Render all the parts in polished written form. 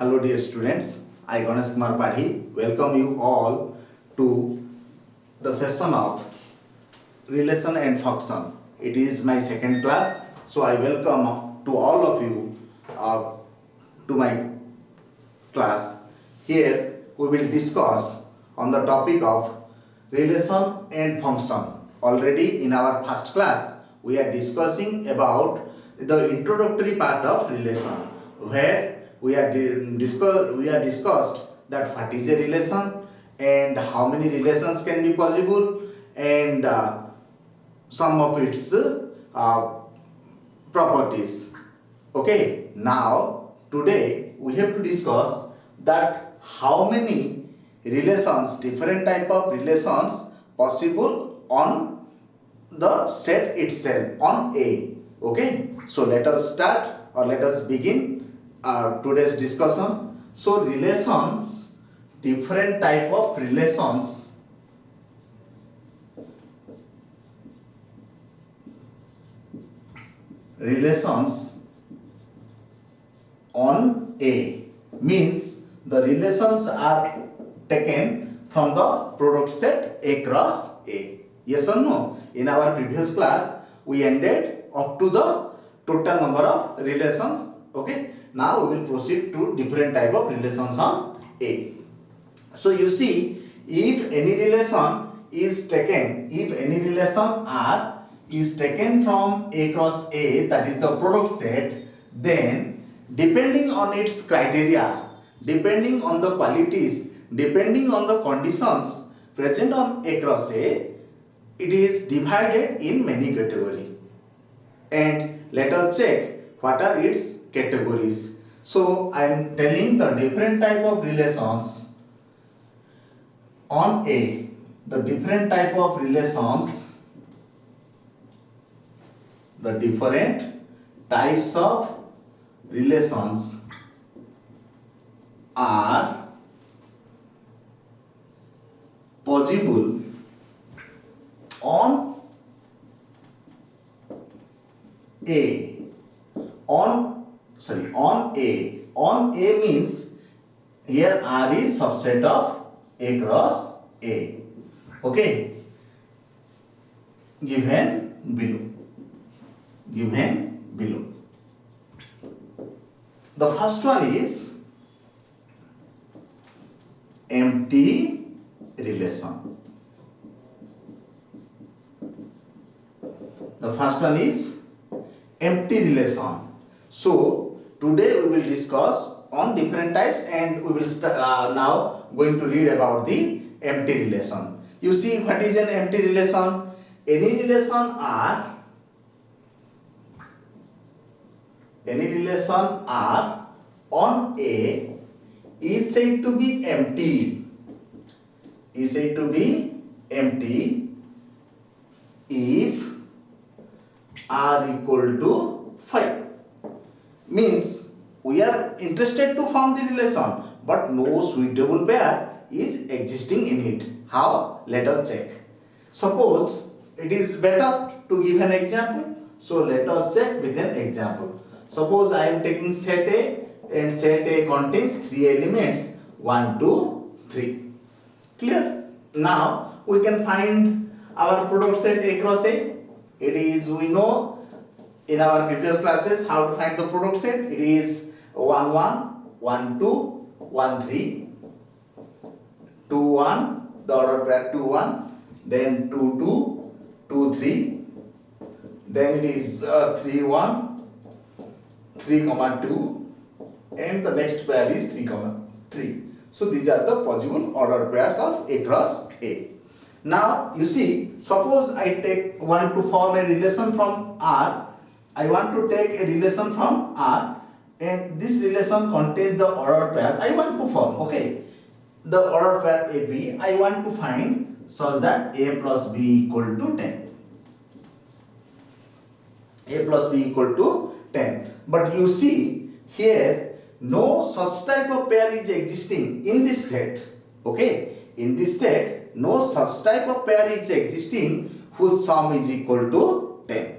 Hello dear students, I Ganesh welcome you all to the session of relation and function. It is my second class, so I welcome to all of you to my class. Here we will discuss on the topic of relation and function. Already in our first class we are discussing about the introductory part of relation, where we are discussed that what is a relation and how many relations can be possible, and some of its properties. Okay, now today we have to discuss that how many relations, different type of relations possible on the set itself, on A. Okay, so let us start, or let us begin today's discussion. So relations, different type of relations on A means the relations are taken from the product set A cross A. Yes or no? In our previous class we ended up to the total number of relations. Okay, now we will proceed to different type of relations on A. So you see, if any relation is taken, if any relation R is taken from A cross A, that is the product set, then depending on its criteria, depending on the qualities, depending on the conditions present on A cross A, it is divided in many categories. And let us check what are its categories. So I am telling the different type of relations on A. The different type of relations, the different types of relations are possible on A. On A. On A means here R is subset of A cross A. Okay. Given below. The first one is empty relation. The first one is empty relation. So today we will discuss on different types, and we will now going to read about the empty relation. You see, what is an empty relation? Any relation R on A is said to be empty. Is said to be empty if R equal to 5. Means we are interested to form the relation, but no suitable pair is existing in it. How? Let us check. Suppose it is better to give an example. So let us check with an example. Suppose I am taking set A, and set A contains 3 elements 1, 2, 3. Clear? Now we can find our product set A cross A. It is, we know in our previous classes how to find the product set. It is 1, 1, 1, 2, 1, 3, 2, 1, the order pair 2, 1, then 2, 2, 2, 3, then it is 3, 1, 3, 2, and the next pair is 3, 3. So these are the possible ordered pairs of A cross A. Now you see, suppose I want to form a relation from R. I want to take a relation from R, and this relation contains the ordered pair I want to form. Okay, the ordered pair AB I want to find such that A plus B equal to 10. A plus B equal to 10. But you see here, no such type of pair is existing in this set. Okay, in this set no such type of pair is existing whose sum is equal to 10.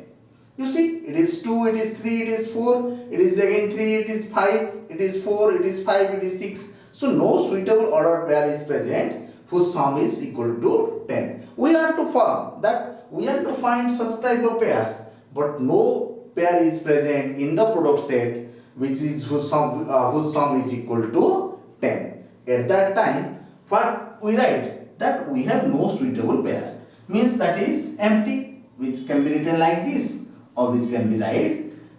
You see, it is 2, it is 3, it is 4, it is again 3, it is 5, it is 4, it is 5, it is 6. So no suitable ordered pair is present whose sum is equal to 10. We are to find such type of pairs, but no pair is present in the product set which is whose sum is equal to 10. At that time, what we write? That we have no suitable pair. Means that is empty, which can be written like this or which can be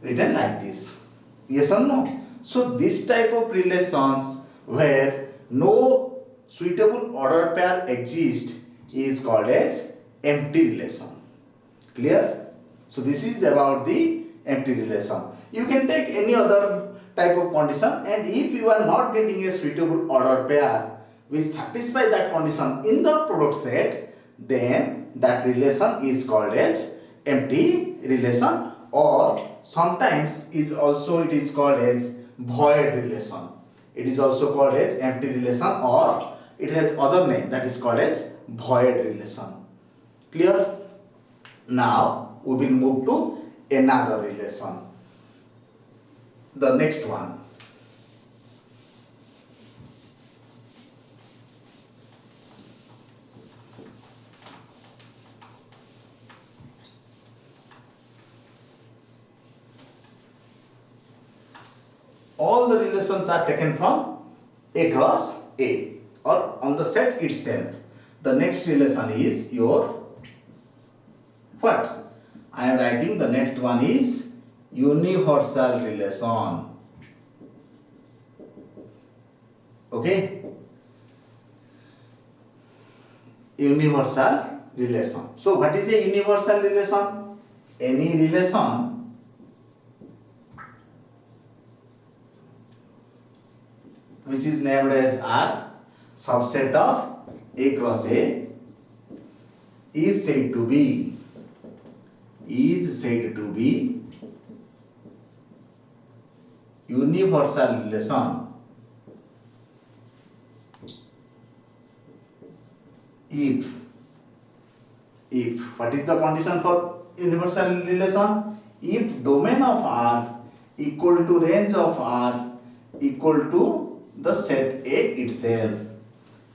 written like this. Yes or no? So this type of relations where no suitable ordered pair exists is called as empty relation. Clear? So this is about the empty relation. You can take any other type of condition, and if you are not getting a suitable ordered pair which satisfy that condition in the product set, then that relation is called as empty relation, or sometimes it is called as void relation. It is also called as empty relation, or it has other name that is called as void relation. Clear? Now we will move to another relation. The next one. All the relations are taken from A cross A or on the set itself. The next relation is your what? I am writing the next one is universal relation. Okay? Universal relation. So what is a universal relation? Any relation which is named as R, subset of A cross A, is said to be universal relation if what is the condition for universal relation? If domain of R equal to range of R equal to the set A itself.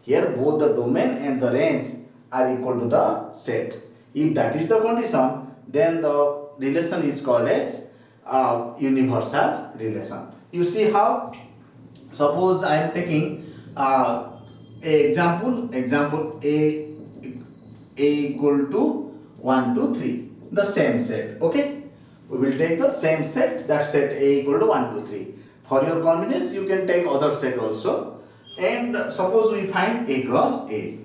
Here both the domain and the range are equal to the set. If that is the condition, then the relation is called as universal relation. You see how? Suppose I am taking a example A equal to 1, 2, 3, the same set. Okay, we will take the same set, that set A equal to 1, 2, 3. For your convenience, you can take other set also. And suppose we find A cross A.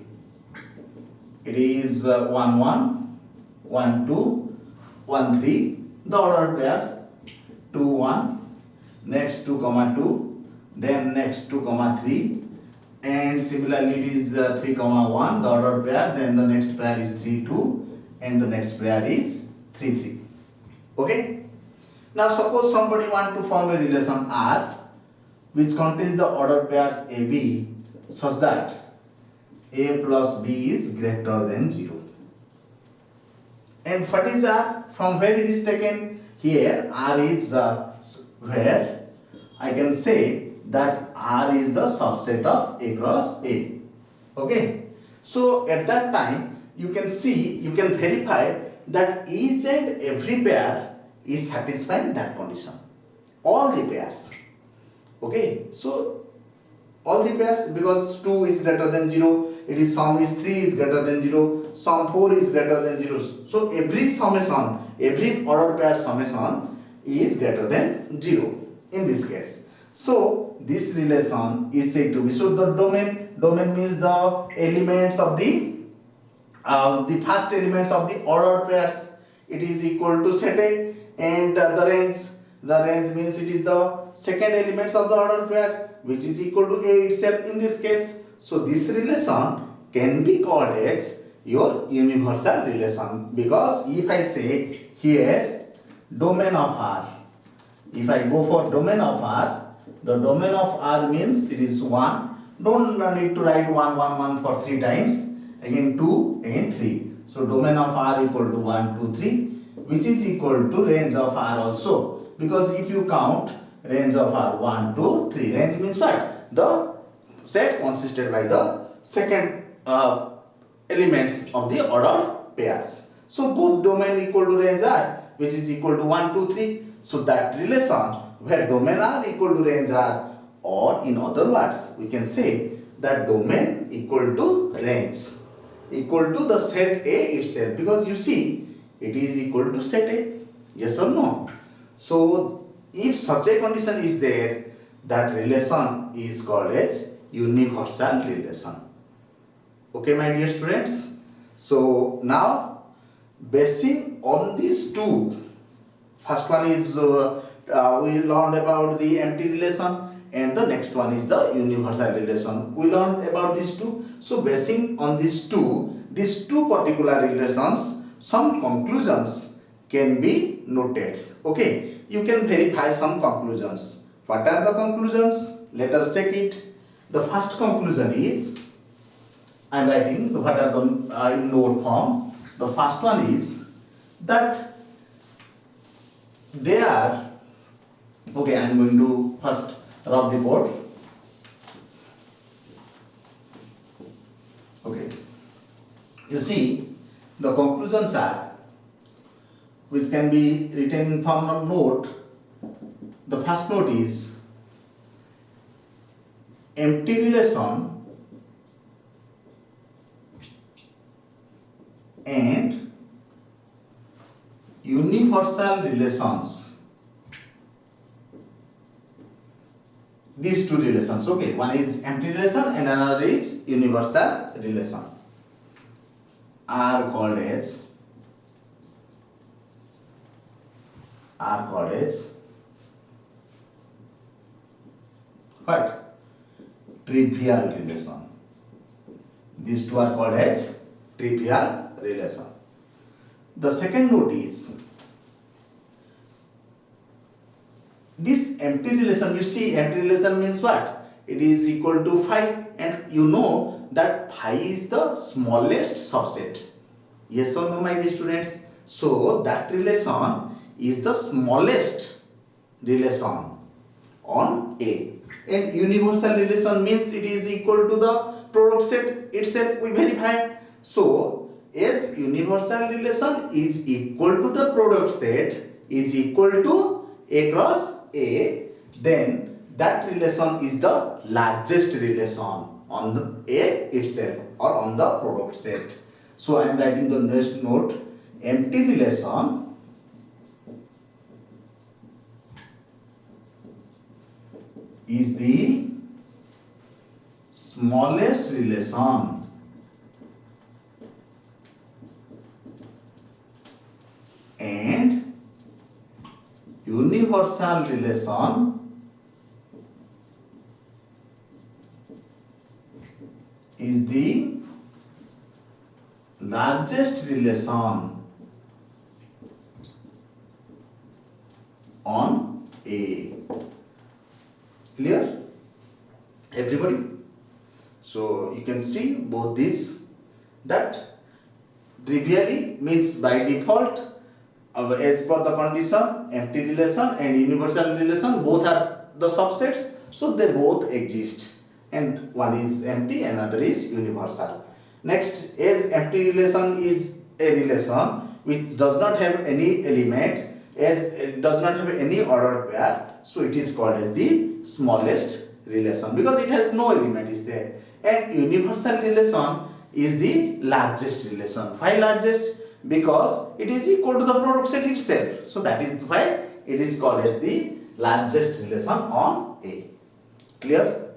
It is 1, 1, 1, 2, 1, 3. The ordered pairs 2, 1, next 2, 2, then next 2, 3, and similarly it is 3, 1. The ordered pair. Then the next pair is 3, 2, and the next pair is 3, 3. Okay. Now suppose somebody want to form a relation R which contains the ordered pairs AB such that A plus B is greater than 0. And what is R? From where it is taken? Here R is where I can say that R is the subset of A cross A. Okay. So at that time you can verify that each and every pair is satisfying that condition. All the pairs. Okay, so all the pairs, because 2 is greater than 0, it is sum is 3 is greater than 0, sum 4 is greater than 0. So every summation, every ordered pair summation is greater than 0 in this case. So this relation is said to be, so the domain means the elements of the first elements of the ordered pairs, it is equal to set A. And the range means it is the second elements of the ordered pair which is equal to A itself in this case. So this relation can be called as your universal relation, because if I say here domain of R, if I go for domain of R, the domain of R means it is 1. Don't need to write 1, 1, 1 for 3 times. Again 2, again 3. So domain of R equal to 1, 2, 3. which is equal to range of R also. Because if you count range of R 1, 2, 3, range means what? The set consisted by the second elements of the order pairs. So both domain equal to range R, which is equal to 1, 2, 3. So that relation where domain R equal to range R, or in other words we can say that domain equal to range equal to the set A itself, because you see it is equal to set A. Yes or no? So if such a condition is there, that relation is called as universal relation. Okay, my dear students. So now basing on these two, first one is we learned about the empty relation, and the next one is the universal relation. We learned about these two. So basing on these two particular relations, some conclusions can be noted. Okay, you can verify some conclusions. What are the conclusions? Let us check it. The first conclusion is, I am writing what are the in note form. The first one is that they are, okay, I am going to first rub the board. Okay, you see the conclusions are, which can be written in form of note. The first note is empty relation and universal relations. These two relations, okay, one is empty relation and another is universal relation, are called as what? Trivial relation. These two are called as trivial relation. The second note is this empty relation. You see, empty relation means what? It is equal to phi, and you know that phi is the smallest subset. Yes or no, my dear students? So that relation is the smallest relation on A. And universal relation means it is equal to the product set itself. We verified. So as universal relation is equal to the product set is equal to A cross A, then that relation is the largest relation on the A itself or on the product set. So I am writing the next note, empty relation is the smallest relation and universal relation is the largest relation on A. Clear? Everybody? So you can see both these, that trivially means by default, as per the condition, empty relation and universal relation both are the subsets, so they both exist, and one is empty, another is universal. Next, as empty relation is a relation which does not have any element, as it does not have any ordered pair, so it is called as the smallest relation because it has no element is there. And universal relation is the largest relation. Why largest? Because it is equal to the product set itself. So that is why it is called as the largest relation on A. Clear?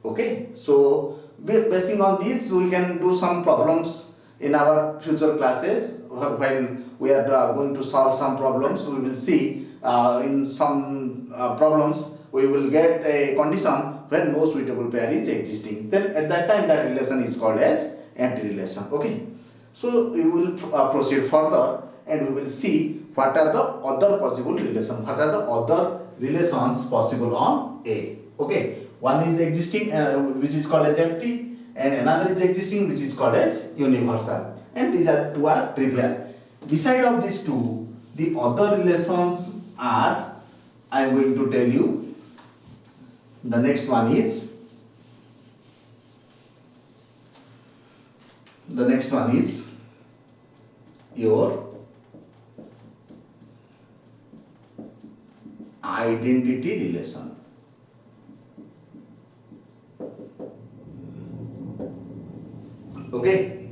Okay. So basing on this, we can do some problems in our future classes. While we are going to solve some problems, we will see in some problems we will get a condition where no suitable pair is existing. Then at that time that relation is called as empty relation. Okay. So we will proceed further and we will see what are the other possible relations. What are the other relations possible on A. Okay. One is existing which is called as empty, and another is existing which is called as universal. And these are two are trivial. beside of these two, the other relations are, I am going to tell you. The next one is your identity relation. Okay,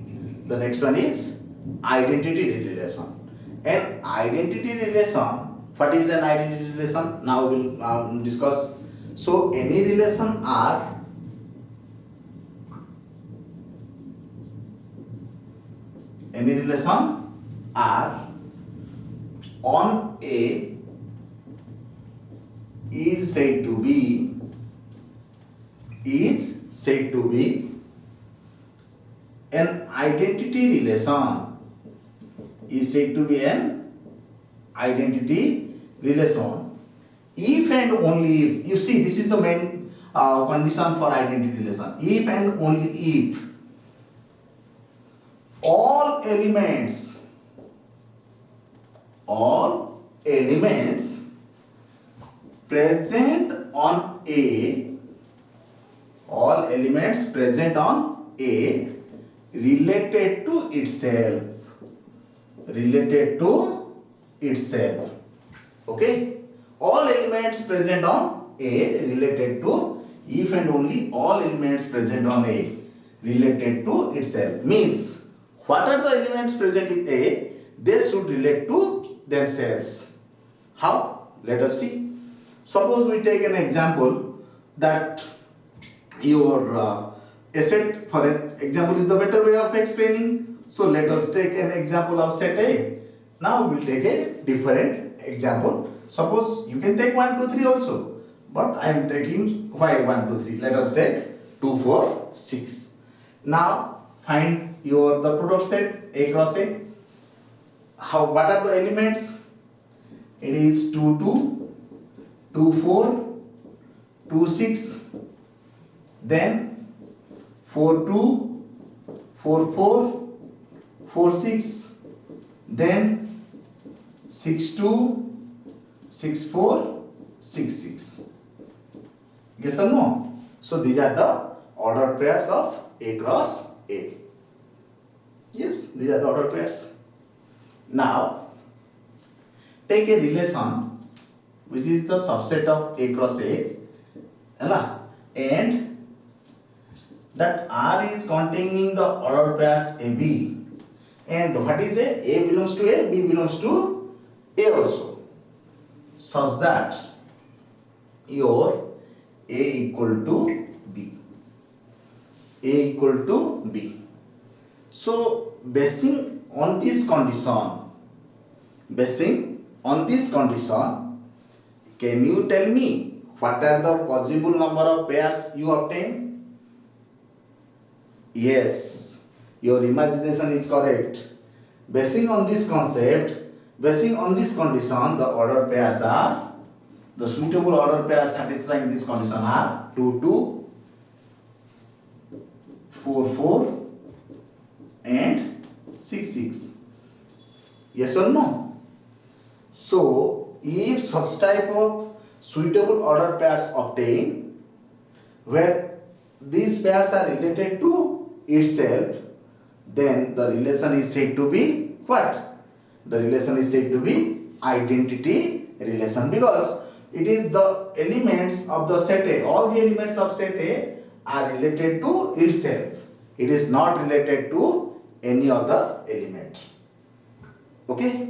the next one is identity relation. An identity relation, what is an identity relation? Now we will discuss. So any relation are on A is said to be an identity relation, is said to be an identity relation if and only if, you see, this is the main condition for identity relation, if and only if all elements present on A, related to itself. Okay, all elements present on A related to, if and only all elements present on A related to itself, means what are the elements present in A, they should relate to themselves. How? Let us see. Suppose we take an example that your set, for an example is the better way of explaining. So let us take an example of set A. Now we will take a different example. Suppose you can take 1, 2, 3 also, but I am taking why 1, 2, 3. Let us take 2, 4, 6. Now find the product set A cross A. What are the elements? It is 2, 2, 2, 4, 2, 6, then 4, 2, 4, 4, 4, 6, then 6, 2, 6, 4, 6, 6. Yes or no? So these are the ordered pairs of A cross A. Yes, these are the ordered pairs. Now take a relation which is the subset of A cross A, and that R is containing the ordered pairs AB, and what is A? A belongs to A, B belongs to A also, such that your A equal to B. So basing on this condition, can you tell me what are the possible number of pairs you obtain? Yes, your imagination is correct. Basing on this condition, the suitable ordered pairs satisfying this condition are 2, 2, 4, 4 and 6, 6. Yes or no? So if such type of suitable ordered pairs obtain, where these pairs are related to itself, then the relation is said to be what? The relation is said to be identity relation, because it is the elements of the set A. All the elements of set A are related to itself. It is not related to any other element. Okay?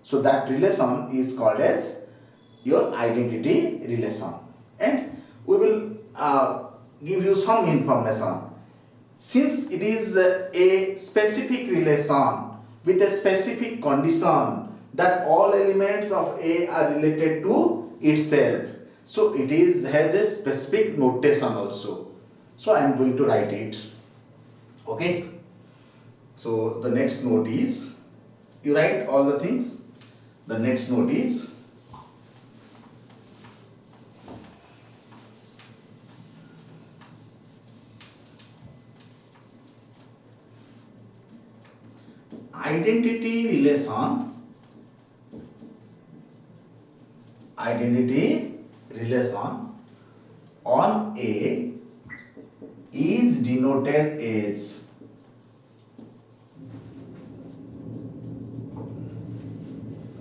So that relation is called as your identity relation. And we will give you some information. Since it is a specific relation with a specific condition that all elements of A are related to itself, so it has a specific notation also. So I am going to write it. Okay. So the next note is, you write all the things. The next note is identity relation on A is denoted as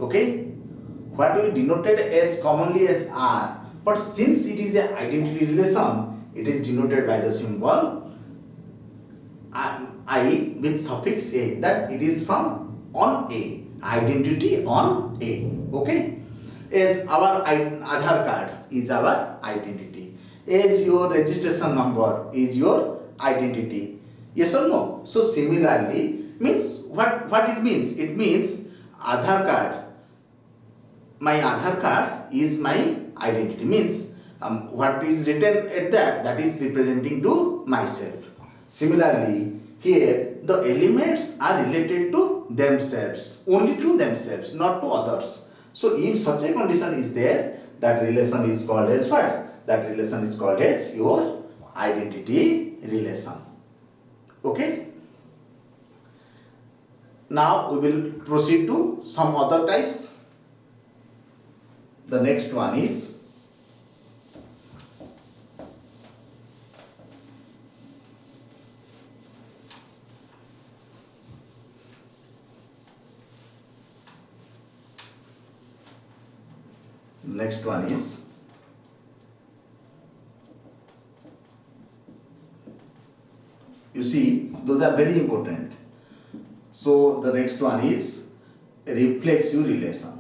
okay, what we denoted as commonly as R, but since it is an identity relation, it is denoted by the symbol I with suffix A, that it is from on A, identity on A. Okay, as our Aadhaar card is our identity, as your registration number is your identity. Yes or no? So similarly, means what it means? It means Aadhaar card, my Aadhaar card is my identity, means what is written at that is representing to myself. Similarly, here the elements are related to themselves, only to themselves, not to others. So if such a condition is there, that relation is called as what? That relation is called as your identity relation. Okay. Now we will proceed to some other types. The next one is you see, those are very important. So the next one is reflexive relation.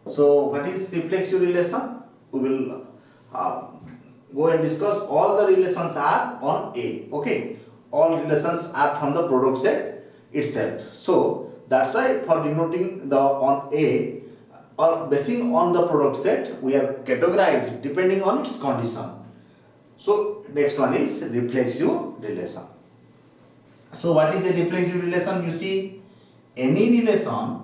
So what is reflexive relation? We will go and discuss. All the relations are on A. Okay, all relations are from the product set itself. So that's why for denoting the on A or basing on the product set, we are categorized depending on its condition. So next one is reflexive relation. So what is a reflexive relation? You see, any relation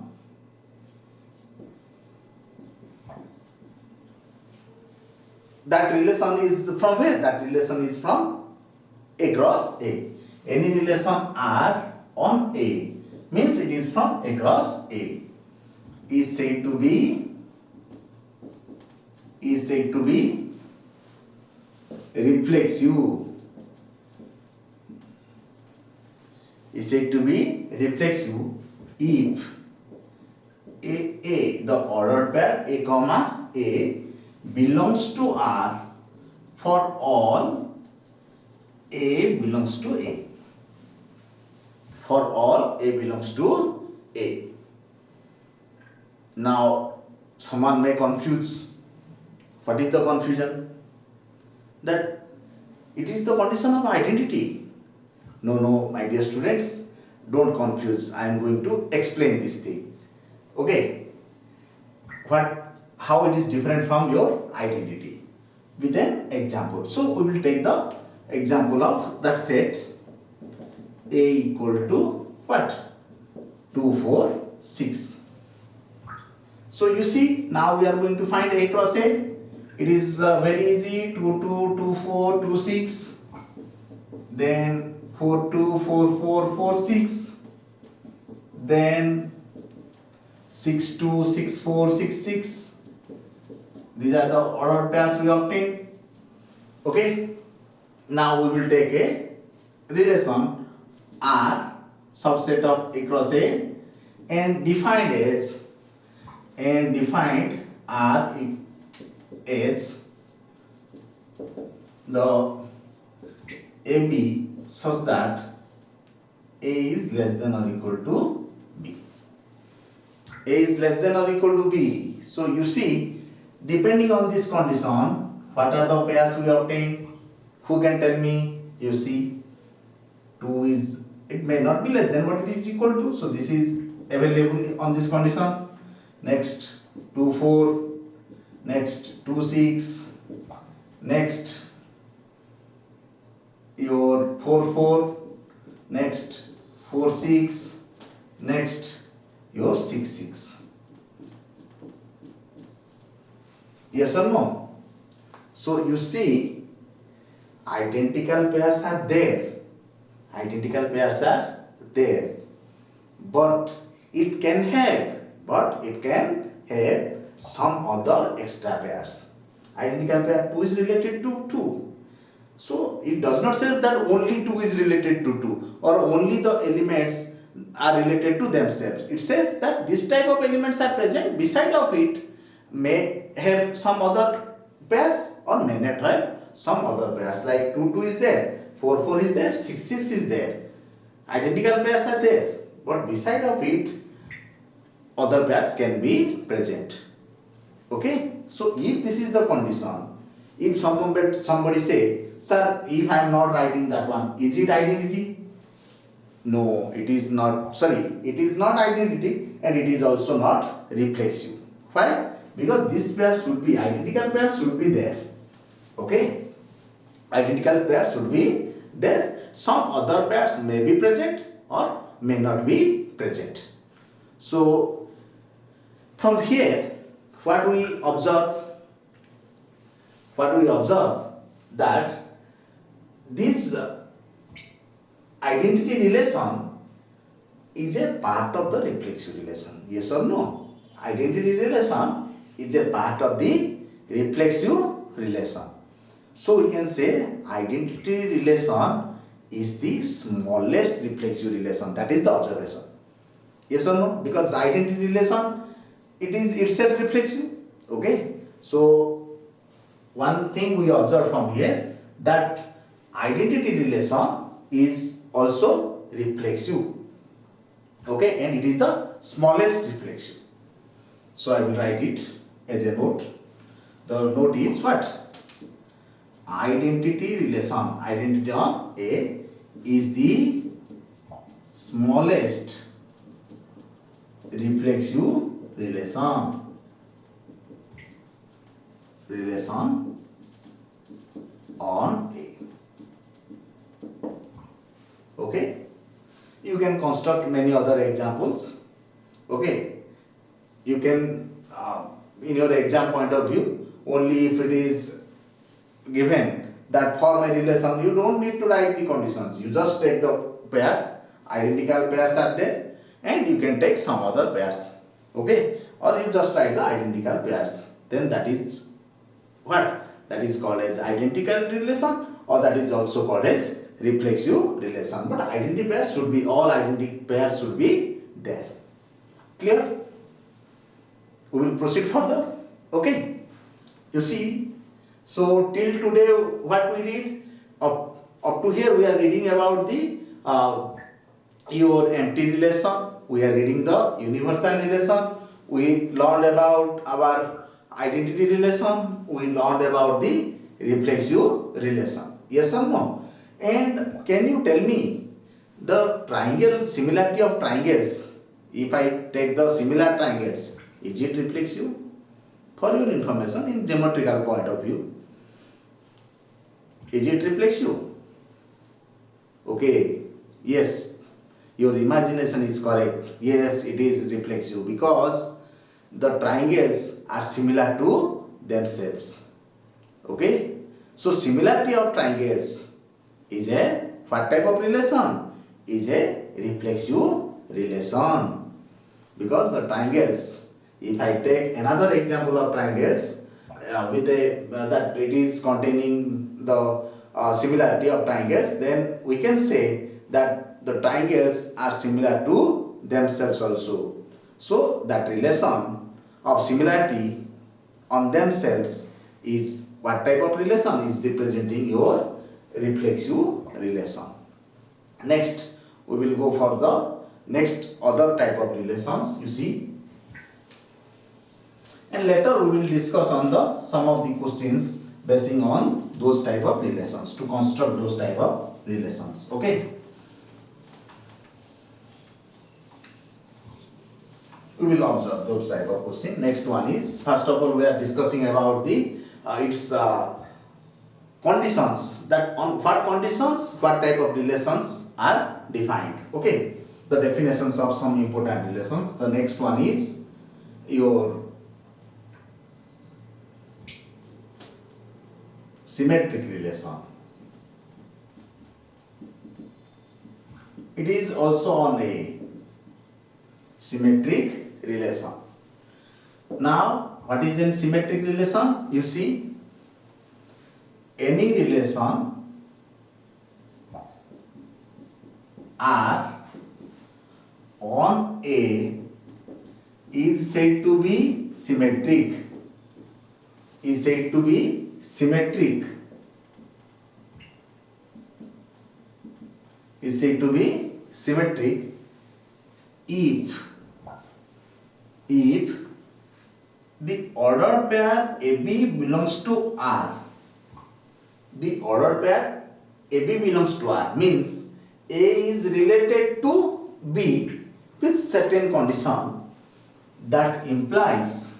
that relation is from where? That relation is from across A. Any relation R on A means it is from across A. Is said to be reflexive. Is said to be reflexive if the ordered pair A comma A belongs to R for all A belongs to A. For all A belongs to A. Now someone may confuse. What is the confusion? That it is the condition of identity. No, my dear students, don't confuse. I am going to explain this thing. Okay. How it is different from your identity with an example. So we will take the example of that set A equal to what? 2, 4, 6. So you see, now we are going to find A cross A. It is very easy. 2, 2, 2, 4, 2, 6. Then 4, 2, 4, 4, 4, 6. Then 6, 2, 6, 4, 6, 6. These are the ordered pairs we obtained. Okay. Now we will take a relation R subset of A cross A and defined R as the AB such that A is less than or equal to B. A is less than or equal to B. So you see, depending on this condition, what are the pairs we obtain? Who can tell me? You see, 2 is, it may not be less than what it is equal to. So this is available on this condition. Next 2, 4. Next 2, 6. Next your 4, 4. Next 4, 6. Next your 6, 6. Yes or no? So you see, identical pairs are there. identical pairs are there, but it can have some other extra pairs. Identical pair 2 is related to 2. So it does not say that only 2 is related to 2 or only the elements are related to themselves. It says that this type of elements are present, beside of it may have some other pairs or may not have some other pairs, like 2 2 is there, 4 4 is there, 6 6 is there. Identical pairs are there, but beside of it other pairs can be present. Okay, so if this is the condition, if somebody say, sir, if I am not writing that one, is it identity? No, it is not. Sorry, it is not identity, and it is also not reflexive. Why? Because this pair should be identical pair should be there. Okay, identical pair should be there. Some other pairs may be present or may not be present. So from here, what we observe that this identity relation is a part of the reflexive relation. Yes or no? Identity relation is a part of the reflexive relation. So we can say identity relation is the smallest reflexive relation. That is the observation. Yes or no? Because identity relation, it is itself reflexive. Okay. So one thing we observe from here, that identity relation is also reflexive. Okay, and it is the smallest reflexive. So I will write it as a note. The note is what? Identity relation. Identity on A is the smallest reflexive relation. Relation on A. Okay, you can construct many other examples. Okay, you can in your exam point of view, only if it is given that for my relation, you don't need to write the conditions. You just take the pairs, identical pairs are there, and you can take some other pairs. Okay, or you just write the identical pairs. Then that is what? That is called as identical relation, or that is also called as reflexive relation. But identity pairs should be, all identity pairs should be there. Clear? We will proceed further. Okay. You see, so till today what we read, up to here we are reading about the your empty relation. We are reading the universal relation. We learned about our identity relation. We learned about the reflexive relation. Yes or no? And can you tell me the triangle, similarity of triangles? If I take the similar triangles, is it reflexive? For your information, in geometrical point of view, is it reflexive? Okay, yes, your imagination is correct. Yes, it is reflexive because the triangles are similar to themselves. Okay, so similarity of triangles is a what type of relation? Is a reflexive relation, because the triangles, if I take another example of triangles with a that it is containing the similarity of triangles, then we can say that the triangles are similar to themselves also. So that relation of similarity on themselves is what type of relation? Is representing your reflexive relation. Next, we will go for the next other type of relations, you see, and later we will discuss on the some of the questions basing on those type of relations, to construct those type of relations. Okay, we will observe those type of questions. Next one is, first of all, we are discussing about the its conditions, that on what conditions what type of relations are defined. Okay, the definitions of some important relations. The next one is your symmetric relation. it is also on a symmetric relation. Now, what is in symmetric relation? You see, any relation R on A is said to be symmetric. Is said to be symmetric. Is said to be symmetric if the ordered pair AB belongs to R. The ordered pair AB belongs to R means A is related to B with certain condition that implies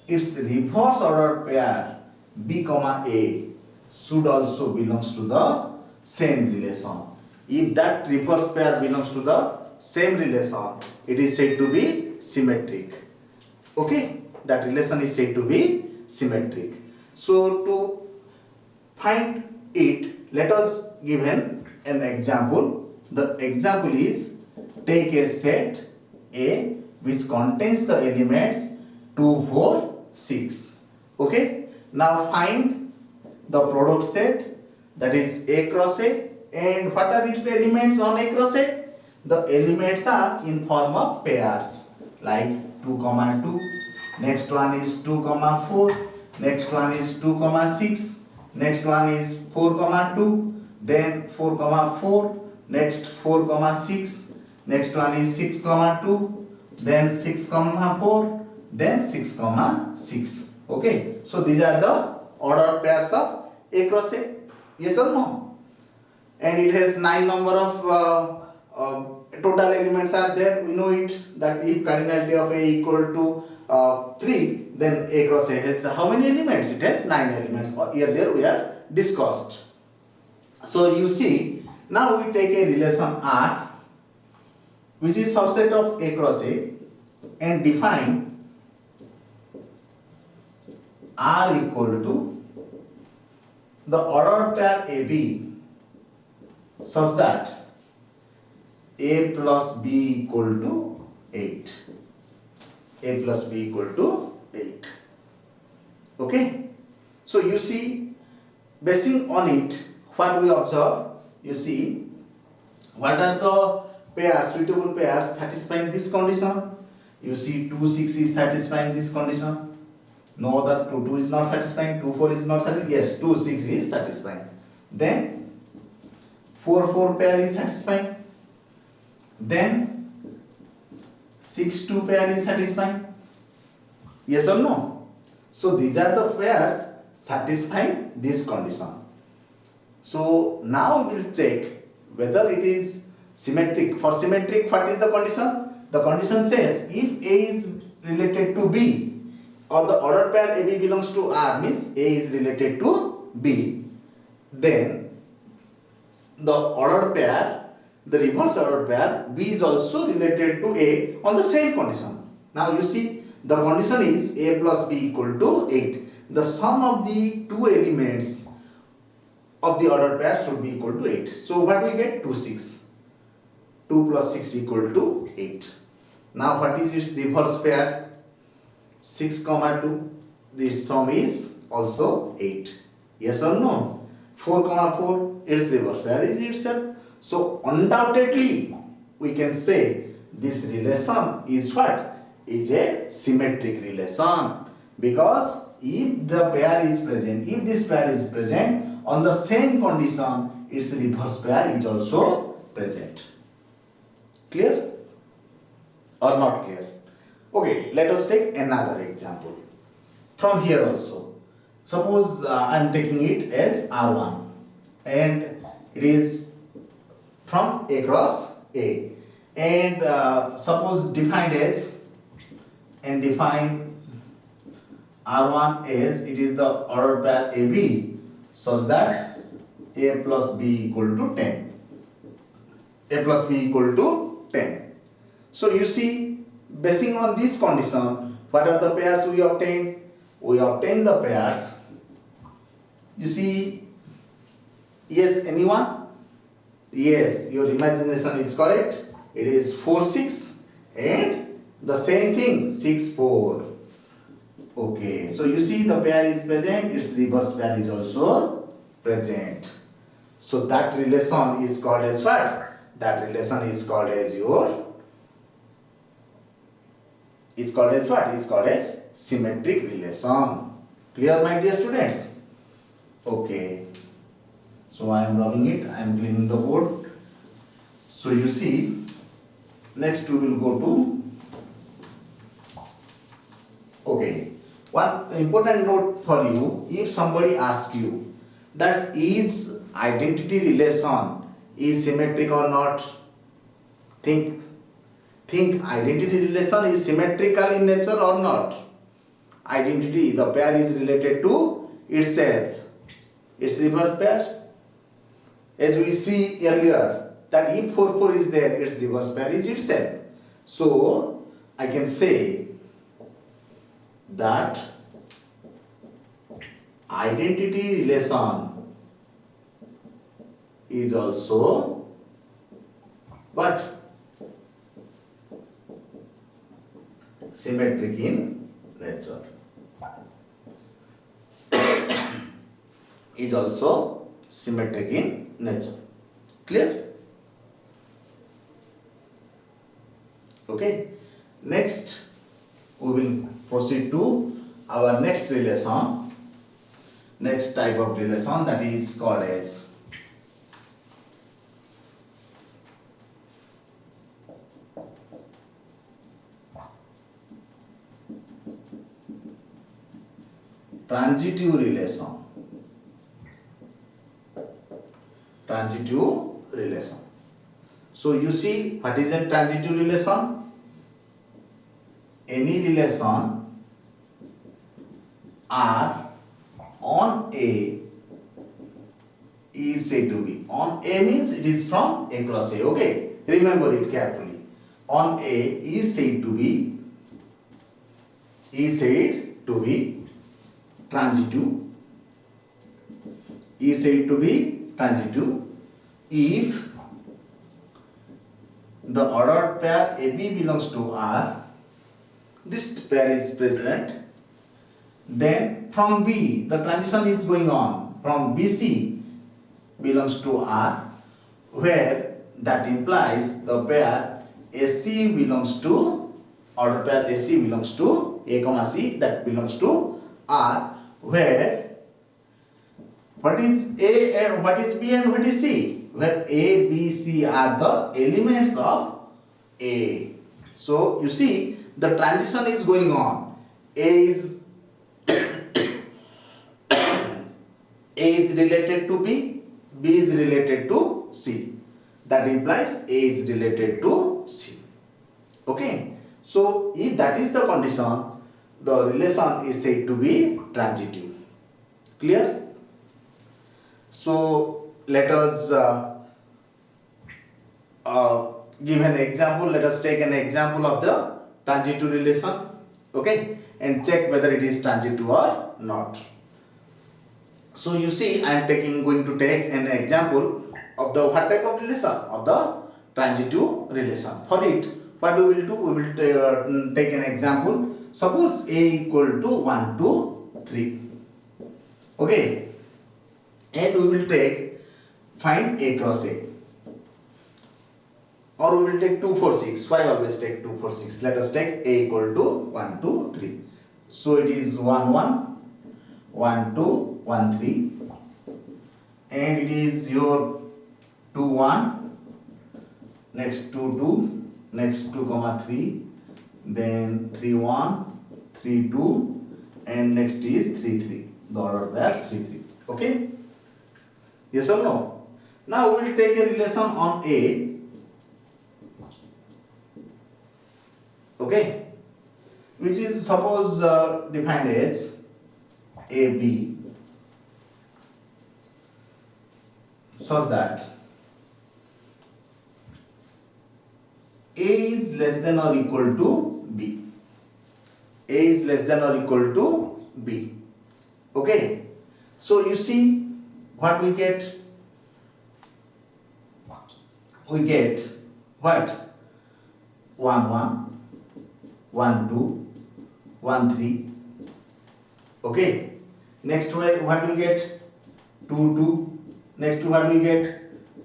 its reverse ordered pair B comma A should also belongs to the same relation. If that reverse pair belongs to the same relation, it is said to be symmetric. Okay, that relation is said to be symmetric. So to find it, let us give an example. The example is, take a set A which contains the elements 2, 4, 6. Okay, now find the product set, that is A cross A. And what are its elements on A cross A? The elements are in form of pairs, like 2, 2. Next one is 2, 4. Next one is 2, 6. Next one is 4, 2. Then 4, 4. Next 4, 6. Next one is 6, 2. Then 6, 4. Then 6, 6. Okay. So these are the ordered pairs of A cross A. Yes or no? And it has 9 number of total elements are there. We know it that if cardinality of A equal to 3, then A cross A has how many elements? It has 9 elements. Earlier we are discussed. So you see, now we take a relation R which is subset of A cross A and define R equal to the ordered pair AB such that A plus B equal to 8. A plus B equal to 8. Okay. So you see, basing on it, what we observe, you see, what are the pairs, suitable pairs satisfying this condition? You see 2, 6 is satisfying this condition. No other 2 is not satisfying, 2, 4 is not satisfying. Yes, 2, 6 is satisfying. Then 4, 4 pair is satisfying. Then 6, 2 pair is satisfying. Yes or no? So these are the pairs satisfying this condition. So now we will check whether it is symmetric. For symmetric, what is the condition? The condition says if A is related to B or the ordered pair AB belongs to R, means A is related to B, then the ordered pair, the reverse ordered pair B is also related to A on the same condition. Now you see, the condition is A plus B equal to 8. The sum of the two elements of the ordered pair should be equal to 8. So what we get? 2, 6. 2 plus 6 equal to 8. Now what is its reverse pair? 6, 2. This sum is also 8. Yes or no? 4, 4. Its reverse pair is itself. So undoubtedly we can say this relation is what? Is a symmetric relation. Because if the pair is present, if this pair is present on the same condition, its reverse pair is also present. Clear or not clear? Okay, let us take another example from here also. Suppose I am taking it as R1 and it is from A cross A, and suppose defined as, and define R1 as it is the ordered pair AB such that A plus B equal to 10. A plus B equal to 10. So you see, basing on this condition, what are the pairs we obtain? We obtain the pairs. You see, yes, anyone? Yes, your imagination is correct. It is 4 6 and the same thing 6 4. Okay, so you see the pair is present, its reverse pair is also present. So that relation is called as what? That relation is called as your, it's called as what? It's called as symmetric relation. Clear, my dear students? Okay. So I am rubbing it, I am cleaning the board. So you see, next we will go to, okay, one important note for you. If somebody asks you that is identity relation is symmetric or not, think identity relation is symmetrical in nature or not. Identity, the pair is related to itself, its reverse pair. As we see earlier, that if 4 4 is there, its reverse pair is itself. So I can say that identity relation is also but symmetric in nature. Is also symmetric in nature. Clear? Okay. Next, we will proceed to our next relation, next type of relation, that is called as transitive relation. Transitive relation. So you see, what is a transitive relation? Any relation R on A is said to be. On A means it is from A cross A. Okay, remember it carefully. On A is said to be transitive. Is said to be transitive if the ordered pair AB belongs to R, this pair is present, then from B the transition is going on from BC belongs to R, where that implies the pair AC belongs to, ordered pair AC belongs to A comma C, that belongs to R, where what is A and what is B and what is C? Where A, B, C are the elements of A. So you see, the transition is going on. A is related to B, B is related to C. That implies A is related to C. Okay. So if that is the condition, the relation is said to be transitive. Clear? So let us give an example. Let us take an example of the transitive relation, okay, and check whether it is transitive or not. So you see, I am going to take an example of the what type of relation? Of the transitive relation. For it, what we will do? We will take an example. Suppose A equal to 1, 2, 3. Okay. And we will find A cross A, or we will take 2 4 6. Why always take 2 4 6? Let us take A equal to 1 2 3. So it is 1 1 1 2 1 3, and it is your 2 1, next 2 2, next 2 comma 3, then 3 1 3 2, and next is 3 3. The order pair 3 3. Okay. Yes or no? Now we will take a relation on A, okay, which is suppose defined as AB, such that A is less than or equal to B. A is less than or equal to B. Okay. So you see what we get. we get what? 1 1, 1 2, 1 3. Okay. Next what we get? 2 2. Next what we get?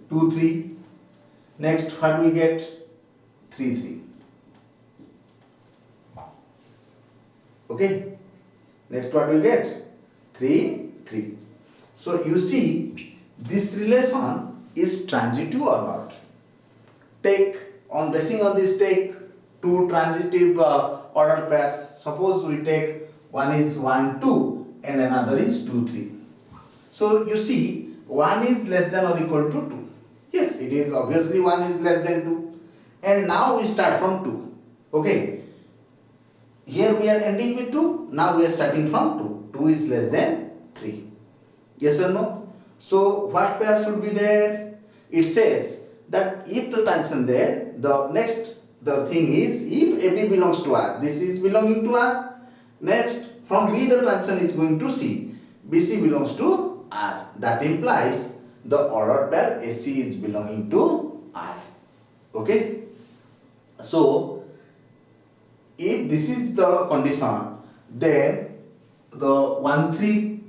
2 3. Next what we get? 3 3. Okay. Next what we get? 3 3. So you see this relation is transitive or not. Basing on this, take two transitive ordered pairs. Suppose we take one is 1 2 and another is 2 3. So you see 1 is less than or equal to 2. Yes, it is obviously 1 is less than 2. And now we start from 2. Okay. Here we are ending with 2. Now we are starting from 2. 2 is less than 3. Yes or no? So what pair should be there? It says that if the transition there, the thing is if AB belongs to R, this is belonging to R. Next, from B the transition is going to C. BC belongs to R. That implies the ordered pair AC is belonging to R. Okay. So if this is the condition, then the 1 3,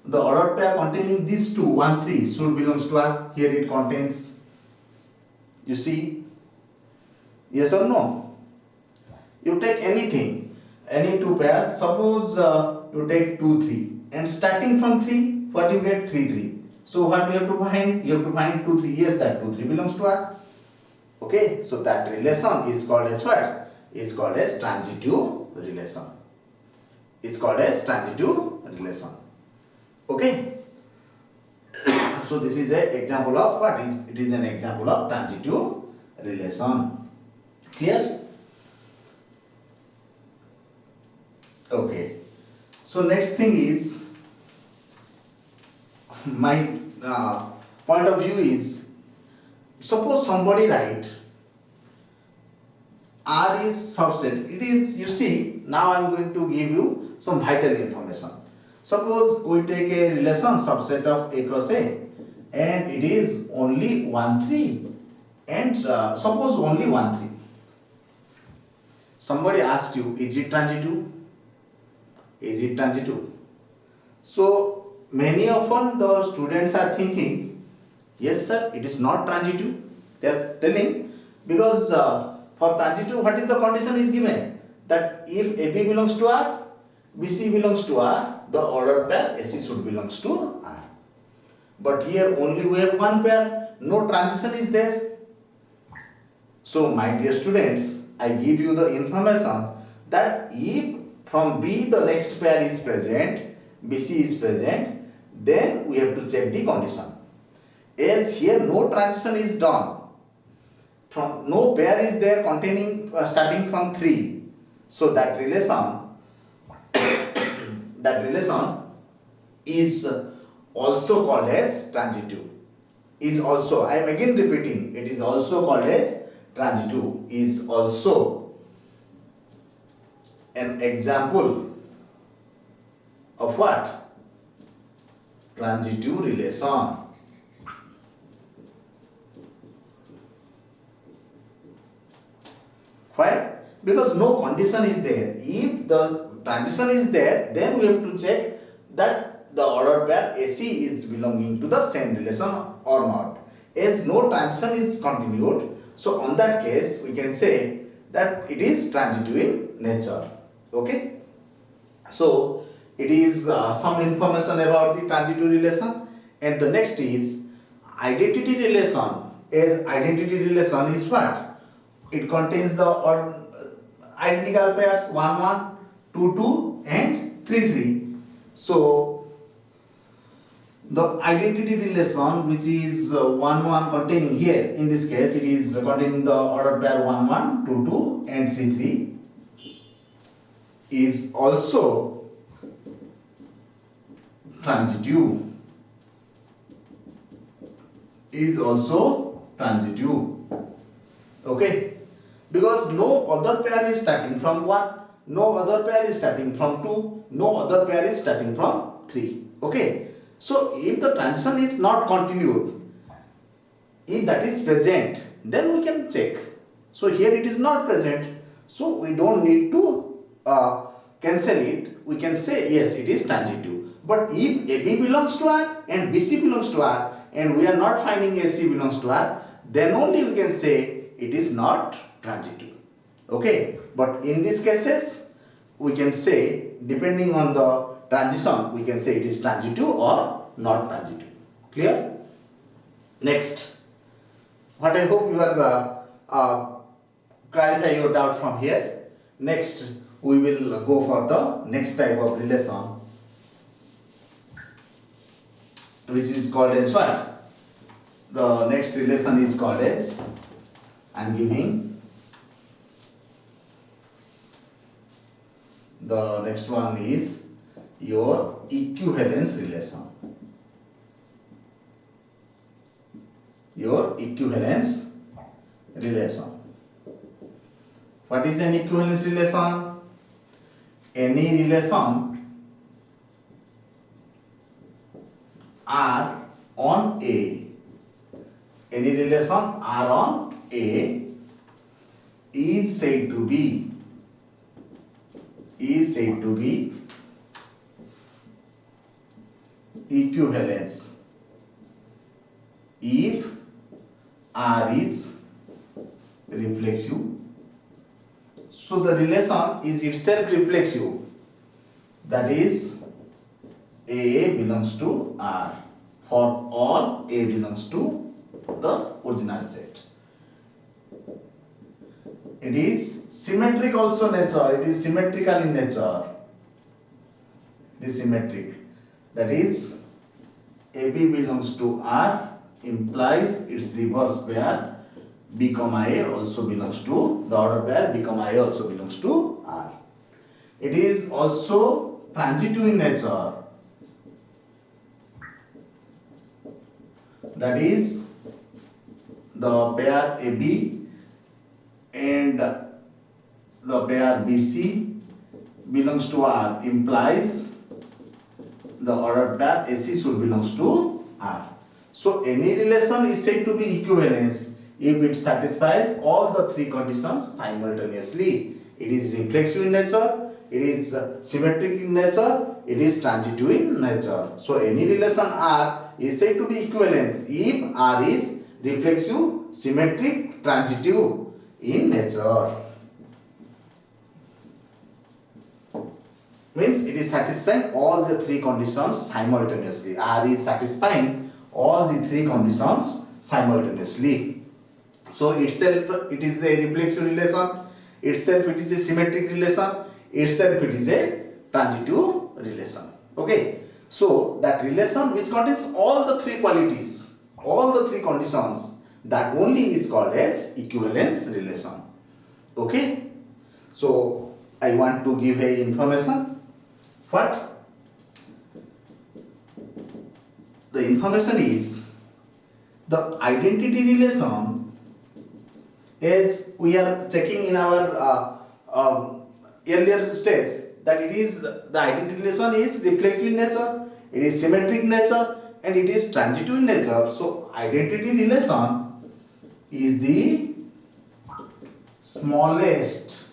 the ordered pair containing these two 1 3 should belongs to R. Here it contains. You see? Yes or no? You take anything, any two pairs. Suppose you take 2 3, and starting from 3, what you get? 3 3. So what you have to find? You have to find 2 3. Yes, that 2 3 belongs to R. Okay. So that relation is called as what? It's called as transitive relation. It's called as transitive relation. Okay. So this is an example of what? It is an example of transitive relation. Clear? Okay. So next thing is, my point of view is, suppose somebody write R is subset. It is, you see, now I am going to give you some vital information. Suppose we take a relation subset of A cross A, and it is only 1 3, and suppose only 1 3. Somebody asks you, is it transitive? Is it transitive? So many often the students are thinking, yes sir, it is not transitive. They are telling, because for transitive, what is the condition is given? That if AB belongs to R, BC belongs to R, the ordered pair AC should belongs to R. But here only we have one pair, no transition is there. So my dear students, I give you the information that if from B the next pair is present, BC is present, then we have to check the condition. As here no transition is done, from no pair is there containing starting from 3. So that relation is also called as transitive. Is also, I am again repeating, it is also called as transitive. Is also an example of what? Transitive relation. Why? Because no condition is there. If the transition is there, then we have to check that the ordered pair AC is belonging to the same relation or not. As no transition is continued, so on that case we can say that it is transitive in nature. Okay. So it is some information about the transitive relation, and the next is identity relation. As identity relation is what? It contains the identical pairs 1 1, 2 2 and 3 3. So the identity relation, which is 1 1 containing, here in this case it is containing the ordered pair 1 1, 2 2 and 3 3, is also transitive. Is also transitive. Okay. Because no other pair is starting from 1, no other pair is starting from 2, no other pair is starting from 3. Okay. So if the transition is not continued, If that is present, then we can check. So here it is not present, so we don't need to cancel it. We can say yes, it is transitive. But if AB belongs to R and BC belongs to R and we are not finding AC belongs to R, then only we can say it is not transitive. Okay, but in these cases we can say, depending on the transition, we can say it is transitive or not transitive. Clear? Next, what I hope you are clarify your doubt from here. Next, we will go for the next type of relation, which is called as what? The next relation is called as, I am giving the next one is your equivalence relation. Your equivalence relation. What is an equivalence relation? Any relation R on A. Any relation R on A is said to be equivalence if R is reflexive. So the relation is itself reflexive, that is A belongs to R for all A belongs to the original set. It is symmetric also nature, it is symmetrical in nature. It is symmetric, that is AB belongs to R implies its reverse pair B, A also belongs to the order pair B, A also belongs to R. It is also transitive in nature, that is the pair AB and the pair BC belongs to R implies the order pair AC should belongs to R. So any relation is said to be equivalence if it satisfies all the three conditions simultaneously. It is reflexive in nature, it is symmetric in nature, it is transitive in nature. So any relation R is said to be equivalence if R is reflexive, symmetric, transitive in nature. Means it is satisfying all the three conditions simultaneously. R is satisfying all the three conditions simultaneously. So itself it is a reflexive relation, itself it is a symmetric relation, itself it is a transitive relation. Okay. So that relation which contains all the three qualities, all the three conditions, that only is called as equivalence relation. Okay. So I want to give a information. What? The information is the identity relation, as we are checking in our earlier states, that it is the identity relation is reflexive in nature, it is symmetric in nature, and it is transitive in nature. So identity relation is the smallest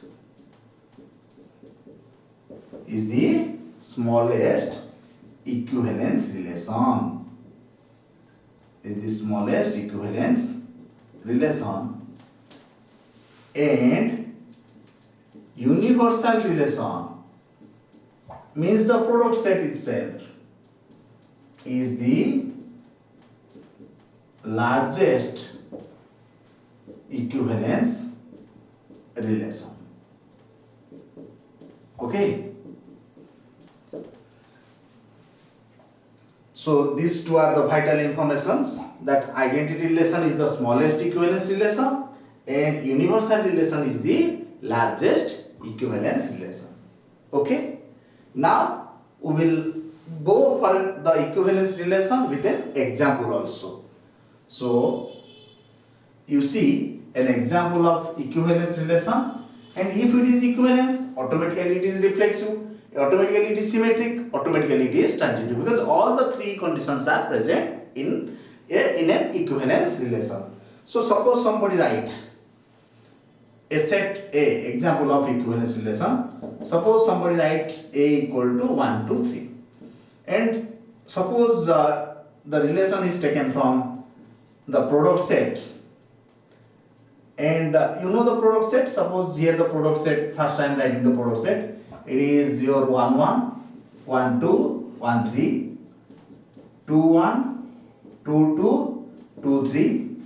equivalence relation. Is the smallest equivalence relation, and universal relation means the product set itself is the largest equivalence relation. Okay. So these two are the vital informations, that identity relation is the smallest equivalence relation and universal relation is the largest equivalence relation. Okay. Now we will go for the equivalence relation with an example also. So you see an example of equivalence relation, and if it is equivalence, automatically it is reflexive, automatically it is symmetric, automatically it is transitive, because all the three conditions are present in in an equivalence relation. So suppose somebody write a set A, example of equivalence relation. Suppose somebody write A equal to 1, 2, 3. And suppose the relation is taken from the product set. And you know the product set. Suppose here the product set, first I am writing the product set. It is your 1, 1, 1, 2, 1, 3, 2, 1, 2, 2, 2, 3,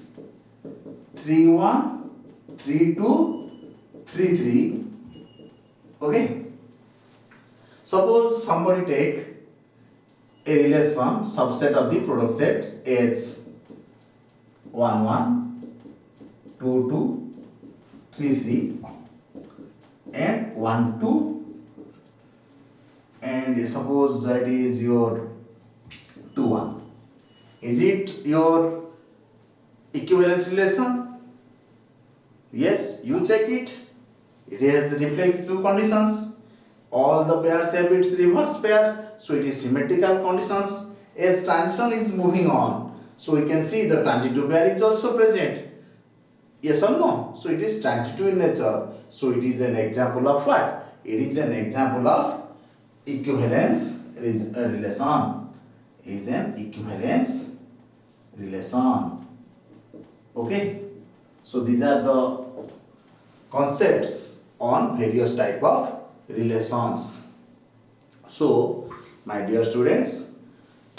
3, 1, 3, 2, 3, 3. Okay. Suppose somebody take a relation subset of the product set as 1, 1, 2, 2, 3, 3 and 1, 2, and suppose that is your 2, 1. Is it your equivalence relation? Yes, you check it. It has reflexive conditions. All the pairs have its reverse pair, so it is symmetrical conditions. As transition is moving on, so we can see the transitive pair is also present. Yes or no? So it is transitive in nature. So it is an example of what? It is an example of equivalence relation. It is an equivalence relation. Okay. So these are the concepts on various type of relations. So my dear students,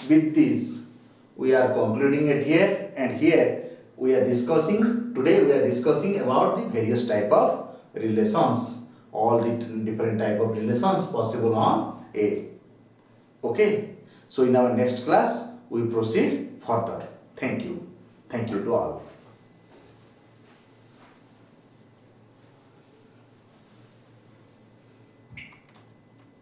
with this we are concluding it here, and here we are discussing, today we are discussing about the various type of relations, all the different type of relations possible on A. Okay. So in our next class we proceed further. Thank you. Thank you to all.